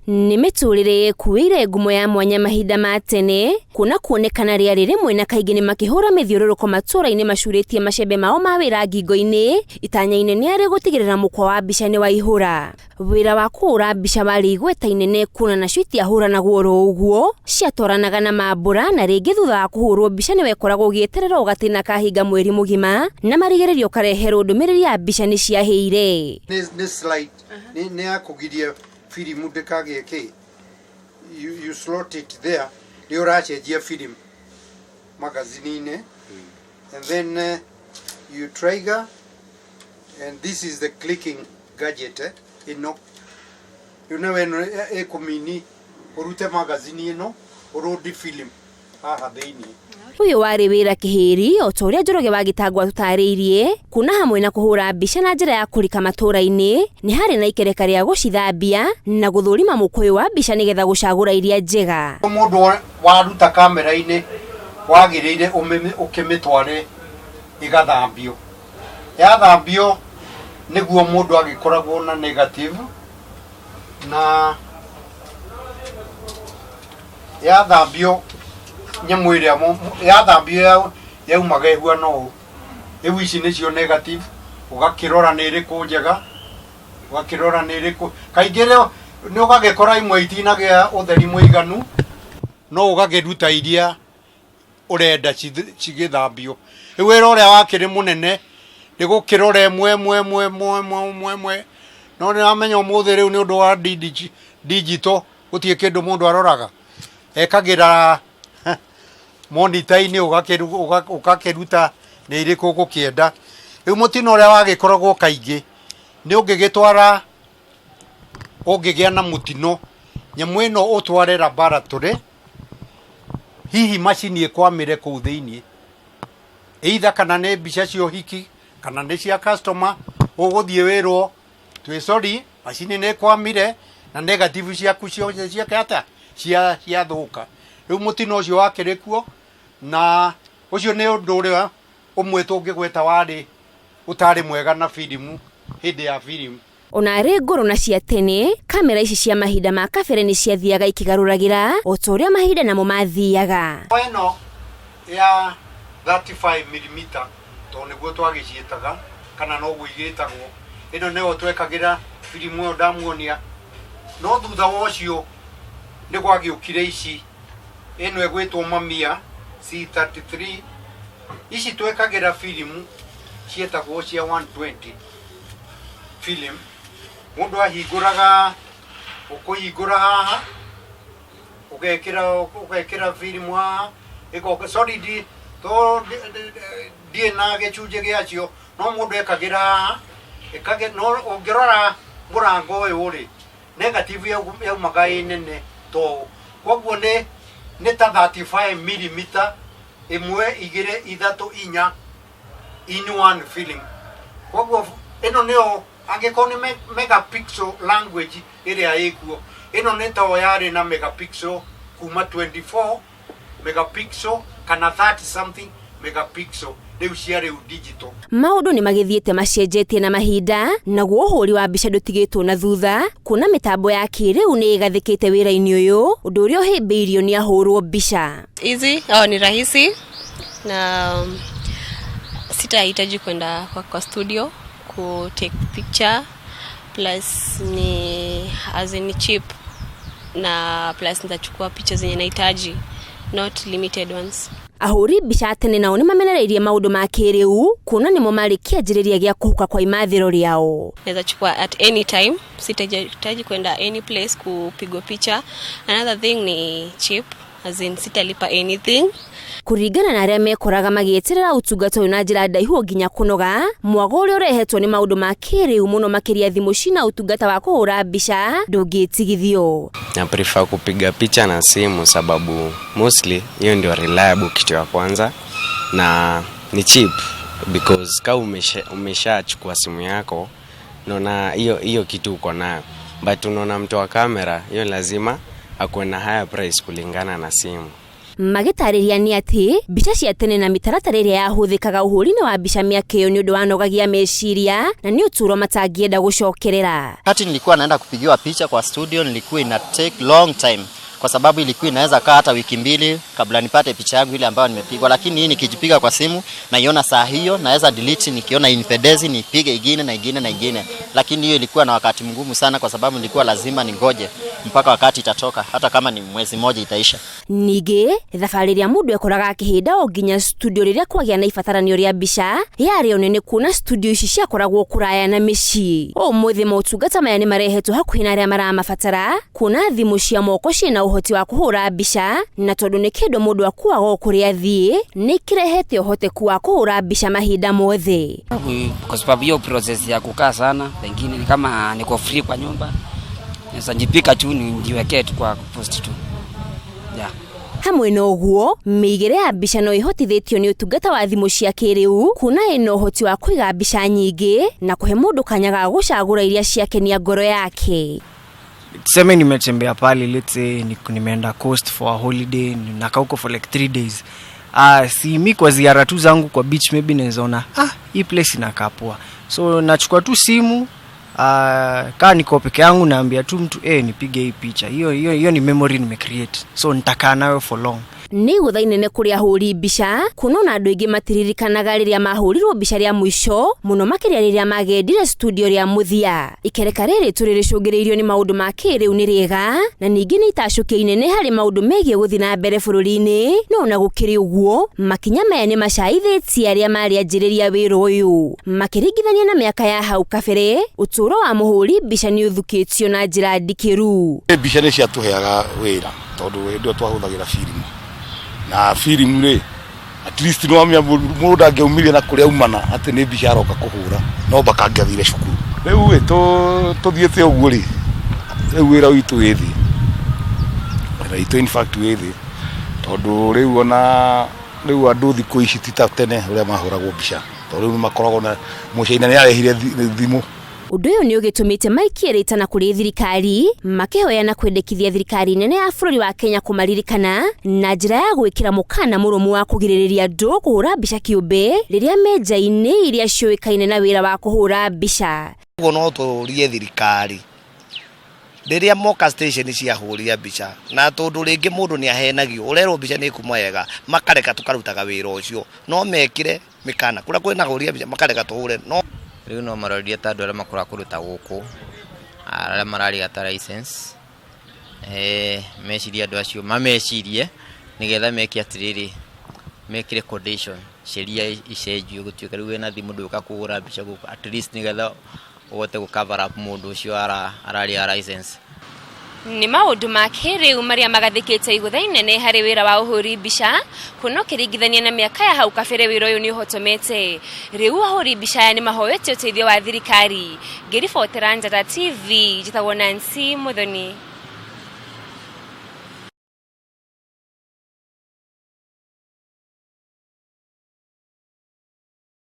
Nĩ mĩtũrĩre kuire ngumo ya mwanya mahinda ma tene kuna kuonekana rĩarĩ rĩmwe na kaingĩ nĩ makĩhũra mĩthiũrũrũko matũra-inĩ macurĩtie macembe mao ma wĩra ngingo-inĩ itanya-inĩ nĩ arĩ gũtigĩrĩra mũkwa wa mbica nĩ waihũra. Wĩra wa kũhũra mbica warĩ igweta inene kuna nacio itiahũranagwo oro ũguo ciatwaranaga na mambũra na rĩngĩ thutha wa kũhũrwo mbica nĩ wekoragwo ũgĩeterera ũgatĩna kahinga mweri mũgima na marigĩrĩrio kareherwo ndũmĩrĩri ya mbica nĩ ciahĩire. Nĩ slide nĩ yakũgiria film ndikage ki you slot it there ni uracenjia film magazine and then you trigger and this is the clicking gadget ino you know when ekomini urute magazine ino urudi film haha thĩinĩ. Uyu warĩ wĩra kĩhĩri o ta ũrĩa Njoroge wa Gĩtangwa tũtarĩirie kuna hamwe na kũhũra mbica na njĩra ya kũrika matũra-inĩ nĩ harĩ na ikereka rĩa gũcithambia na gũthũrima mũkũyũ wa mbica nĩgetha gũcagũra iria njega. Mũndũ waruta kamera-inĩ wagĩrĩire ũkĩmĩtware ĩgathambio. Yathambio nĩguo mũndũ agĩkoragwo na negative na yathambio nyamũ ĩrĩa yathambio yaumaga ĩhuana ũũ. Rĩu ici nĩcio negative ũgakĩrora nĩ ĩrĩkũ njega ũgakĩrora nĩ ĩrĩkũ kaingĩ nĩ ũgagĩkora imwe itinagĩa ũtheri mũiganu no ũgakĩruta iria ũrenda cigĩthambio. Rĩu wĩra ũrĩa wakĩrĩ mũnene nĩ gũkĩrora ĩmwe no nĩ wamenya ũmũthĩ rĩu nĩ ũndũ wa digital gũtirĩ kĩndũ mũndũ aroraga ekagĩra monitor-inĩ ũgakĩruta nĩ irĩkũ ũgũkĩenda. Rĩu mũtino ũrĩa wagĩkoragwo kaingĩ nĩ ũngĩgĩtwara ũngĩgĩa na mũtino nyamũ ĩno ũtware laboratory hihi macini ĩkwamĩre kũu thĩinĩ either kana nĩ mbica cia ũhiki kana nĩ cia customer ũgũthiĩ wĩrwo twĩ sorry macini nĩ ĩkwamire na negative ciaku ciothe ciathũka. Rĩu mũtino ũcio wakĩrĩ kuo na ũcio nĩ ũndũ ũrĩa ũmwe tũngĩgweta warĩ ũtarĩ mwega na filimu hĩndĩ ya filimu. Ona arĩ ngũrũ na cia tene kamera ici cia mahinda ma kabere nĩ ciathiaga ikigarũragĩra o ta ũrĩa mahinda namo mathiaga. Ĩno ya 35mm to nĩguo twagĩciĩtaga kana noguo igĩtagwo ĩno nĩyo twekagĩra filimu ĩyo ndamuonia no thutha wa ũcio nĩ gwagĩũkire ici ĩno ĩgwĩtwo Mamiya C33 ici twekagĩra filimu cietagwo cia 120 film mũndũ ahingũraga ũkũhingũra haha ũgekĩra filimu haha ĩgoka solid to ndiĩ na gĩcunjĩ gĩacio no mũndũ ekagĩra haha no ũngĩrora mũrango ũyũ rĩ negative yaumaga ĩ nene to koguo nĩ ta 35mm ĩmwe igĩrĩ ithatũ inya in one film. Koguo ĩno nĩyo angĩkorwo nĩ megapixel language ĩrĩa ĩkuo ĩno nĩ ta yarĩ na megapixel kuma 24 megapixel kana 30 something megapixel rĩu cia rĩu digital. Maũndũ nĩ magĩthiĩte macenjetie na mahinda naguo ũhũri wa mbica ndũtigĩtwo na thutha kuna mĩtambo ya kĩrĩu nĩ ĩgathĩkĩte wĩra-inĩ ũyũ ũndũ ũrĩa ũhĩmbĩirio nĩ ahũrwo mbica. Easy au ni rahisi na sitahitaji kwenda kwa studio ku take picture plus ni as in cheap na plus nitachukua picha zenye nahitaji not limited ones. Ahũri mbica tene nao nĩ mamenereirie maũndũ ma kĩrĩu kuna nĩmo marĩ kĩanjĩrĩria gĩa kũhuka kwa imathĩro rĩao. Naweza chukua at any time, sitahitaji kwenda any place kupigwa picha. Another thing ni cheap as in sitalipa anything. Kũringana na arĩa mekoraga magĩeterera ũtungata ũyũ na njĩra ndaihu nginya kũnoga mwago ũrĩa ũrehetwo nĩ maũndũ ma kĩrĩu mũno makĩria thimũ cina ũtungata wa kũhũra mbica ndũngĩtigithio. Na prefer kupiga picha na simu sababu mostly hiyo ndio reliable kitu ya kwanza na ni cheap because kama umeshachukua simu yako unaona hiyo kitu uko nayo but unaona mtu wa kamera hiyo lazima akuwe na higher price kulingana na simu. magĩtarĩria nĩ atĩ mbica cia tene na mĩtaratara ĩrĩa yahũthĩkaga ũhũri-inĩ wa mbica mĩaka ĩyo nĩ ũndũ wa nogagia meciria na nĩ ũtũro matangĩenda gũcokerera. Wakati nilikuwa naenda kupigiwa picha kwa studio nilikuwa ina take long time kwa sababu ilikuwa inaweza kaa hata wiki 2 kabla nipate picha yangu ile ambayo nimepigwa, lakini hii nikijipiga kwa simu naiona saa hiyo, naweza delete nikiona inipendezi nipige ingine na ingine na ingine, lakini hiyo ilikuwa na wakati mgumu sana kwa sababu nilikuwa lazima ningoje mpaka wakati itatoka, hata kama ni mwezi mmoja itaisha. Ningĩ thabarĩ ĩrĩa mũndũ ekoraga akĩhĩnda o nginya studio rĩrĩa kwagĩa na ibataranio rĩa mbica yarĩ onene kuona studio ici ciakoragwo kũraya na mĩciĩ. Ũmũthĩ motungata maya nĩ marehetwo hakuhĩ na arĩa maramabatara kuona thimũ cia moko ciĩna ũhoti wa kũhũra mbica, na tondũ nĩ kĩndũ mũndũ akuaga kũrĩa athiĩ nĩ kirehete ũhoteku wa kũhũra mbica mahinda mothe. Kwa sababu hiyo process ya kukaa sana, pengine kama niko free kwa nyumba naweza jipika tu nijiwekee tu kwa post tu. Yeah. Hamwe na ũguo, mĩigĩre ya mbica no ihotithĩtio nĩ ũtungata wa thimũ cia kĩrĩu, kuna ĩno ũhoti wa kũiga mbica nyingĩ na kũhe mũndũ kanya ga gũcagũra iria ciakenia ngoro yake. Tuseme nimetembea pale, let's say nimeenda coast for a holiday, nakaa huko for like 3 days. Si mimi kwa ziara tu zangu kwa beach maybe nawezaona hii place inakaa poa. So nachukua tu simu, kaa niko peke yangu naambia tu mtu nipige hii picha. Hiyo ni memory nimecreate. So nitakaa nayo for long. Nĩ gũtha inene kũrĩ ahũri mbica, kuona andũ aingĩ matiririkanaga rĩrĩa mahũrirwo mbica rĩa mũico, mũno makĩria rĩrĩa magendire studio rĩa mũthia. Ikereka rĩrĩ tũrĩrĩcũngĩrĩirio nĩ maũndũ ma kĩrĩu nĩ rĩega, na ningĩ nĩ itacũkia inene harĩ maũndũ megiĩ gũthiĩ na mbere bũrũri-inĩ, no na gũkĩrĩ ũguo, makinya maya nĩ macaithĩtie arĩa marĩ anjĩrĩria wĩra ũyũ. Makĩringithania na mĩaka ya hau kabere, ũtũũro wa mũhũri mbica nĩ ũthukĩtio na njĩra ndikĩru. Mbica nĩ ciatũheaga wĩra tondũ ndio twahũthagĩra firimu. Na firimu rĩ at least no amya mũndũ angeumirie na kũrĩa umana atĩ nĩ mbica aroka kũhũra no bakangathire cukuru. Rĩu tũthiĩte ũguo rĩ rĩu wĩra witũ wĩthĩ in fact wĩthĩ tondũ rĩu ona rĩu andũ thikũ ici ti tene ũrĩa mahũragwo mbica tondũ rĩu makoragwo na mũcaina nĩ arehire thimũ. Ũndũ ũyũ nĩ ũgĩtũmĩte maikie rĩtana kũrĩ thirikari, makĩhoya na kwendekithia thirikari nene ya bũrũri wa Kenya kũmaririkana na njĩra ya gwĩkĩra mũkana mũrũmu wa kũgirĩrĩria andũ kũhũra mbica kĩũmbe rĩrĩa menja-inĩ iria ciũĩkaine na wĩra wa kũhũra mbica. Ũguo no tũrie thirikari rĩrĩa moka station cia hũria mbica na tondũ rĩngĩ mũndũ nĩ ahenagio ũrerwo mbica nĩ kuma wega makareka tũkarutaga wĩra ũcio, no mekire mĩkana kũrĩa kwĩna hũria mbica makareka tũhũre. No rĩu no maroria ta andũ arĩa makora kũruta gũkũ arĩa mararĩga ta license meciria andũ acio mamecirie nĩgetha meke atĩrĩrĩ mekire condition sheria icenjio gũtuĩka rĩu wĩna thimũ ndũka kũhũra mbica gũkũ at least nĩgetha ũhote gũ-cover up mũndũ ũcio ararĩga license. Nĩ maũndũ ma kĩrĩu marĩa magathĩkĩte igũtha inene harĩ wĩra wa ũhũri mbica, kuona ũkĩringithania na mĩaka ya hau kabere wĩra ũyũ nĩ ũhotomete. Rĩu ahũri mbica aya nĩ mahoete ũteithio wa thirikari. Ngĩribotera Njata TV, njĩtagwo Nancy Muthoni.